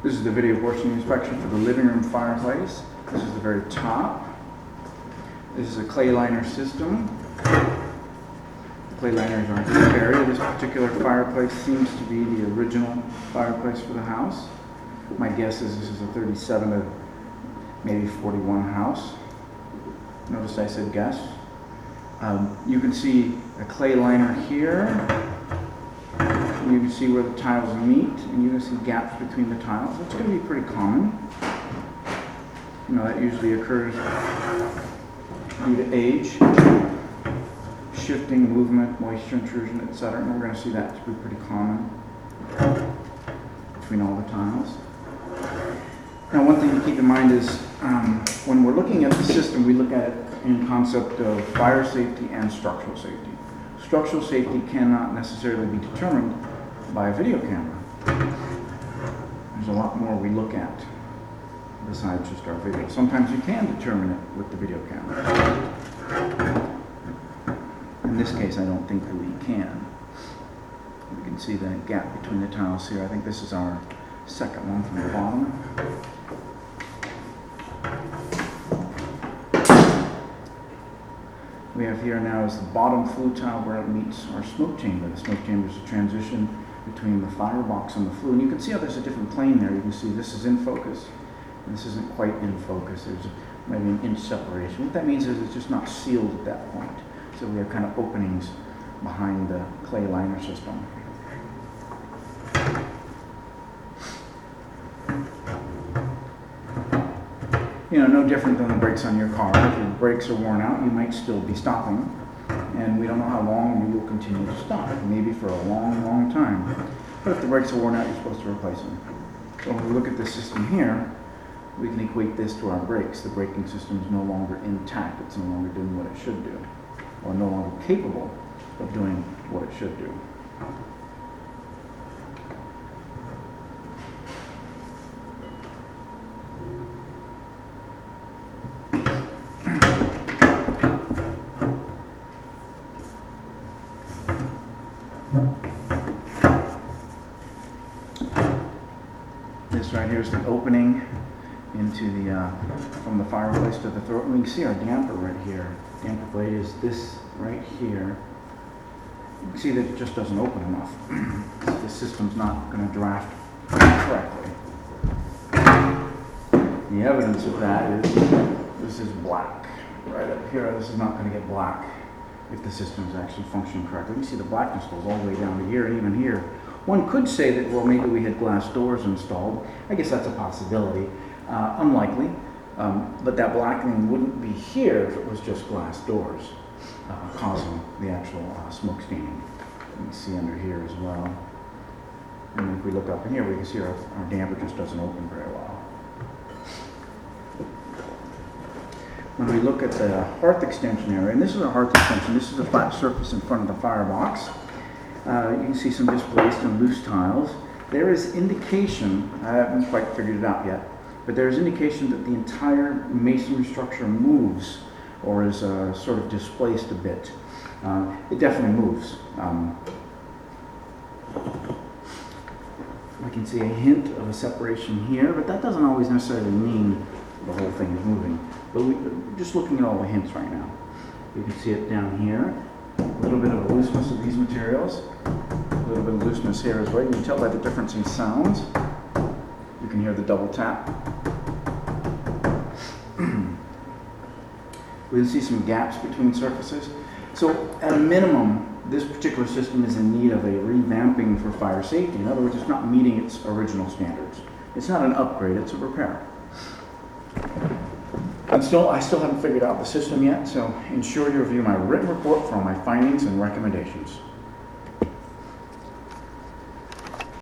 This is the video portion inspection for the living room fireplace. This is the very top. This is a clay liner system. The clay liners are in this area. This particular fireplace seems to be the original fireplace for the house. My guess is this is a 37 to maybe 41 house. Notice I said guess. You can see a clay liner here. You can see where the tiles meet, and you can see gaps between the tiles. It's going to be pretty common. You know, that usually occurs due to age, shifting, movement, moisture intrusion, etc. And we're going to see that to be pretty common between all the tiles. Now, one thing to keep in mind is when we're looking at the system, we look at it in concept of fire safety and structural safety. Structural safety cannot necessarily be determined by a video camera. There's a lot more we look at besides just our video. Sometimes you can determine it with the video camera. In this case, I don't think that we can. You can see the gap between the tiles here. I think this is our second one from the bottom. We have here now is the bottom flue tile where it meets our smoke chamber. The smoke chamber is a transition between the firebox and the flue. And you can see how there's a different plane there. You can see this is in focus, and this isn't quite in focus. There's maybe an inch separation. What that means is it's just not sealed at that point. So we have kind of openings behind the clay liner system. You know, no different than the brakes on your car. If your brakes are worn out, you might still be stopping, and we don't know how long we will continue to stop. Maybe for a long, long time. But if the brakes are worn out, you're supposed to replace them. So when we look at this system here, we can equate this to our brakes. The braking system is no longer intact. It's no longer doing what it should do, or no longer capable of doing what it should do. This right here is the opening into the from the fireplace to the throat. And we can see our damper right here. Damper blade is this right here. You can see that it just doesn't open enough. The system's not going to draft correctly. The evidence of that is this is black. Right up here, this is not going to get black if the system is actually functioning correctly. You see the blackness goes all the way down to here, and even here. One could say that, well, maybe we had glass doors installed. I guess that's a possibility. Unlikely, but that blackening wouldn't be here if it was just glass doors causing the actual smoke staining. You can see under here as well. And if we look up in here, we can see our damper just doesn't open very well. When we look at the hearth extension area, and this is a hearth extension, this is a flat surface in front of the firebox. You can see some displaced and loose tiles. There is indication, I haven't quite figured it out yet, but there is indication that the entire masonry structure moves or is sort of displaced a bit. It definitely moves. We can see a hint of a separation here, but that doesn't always necessarily mean the whole thing is moving. But we're just looking at all the hints right now. You can see it down here. A little bit of a looseness of these materials. A little bit of looseness here as well. You can tell by the difference in sounds. You can hear the double tap. We can see some gaps between surfaces. So at a minimum, this particular system is in need of a revamping for fire safety. In other words, it's not meeting its original standards. It's not an upgrade, it's a repair. I still haven't figured out the system yet, so ensure you review my written report for all my findings and recommendations.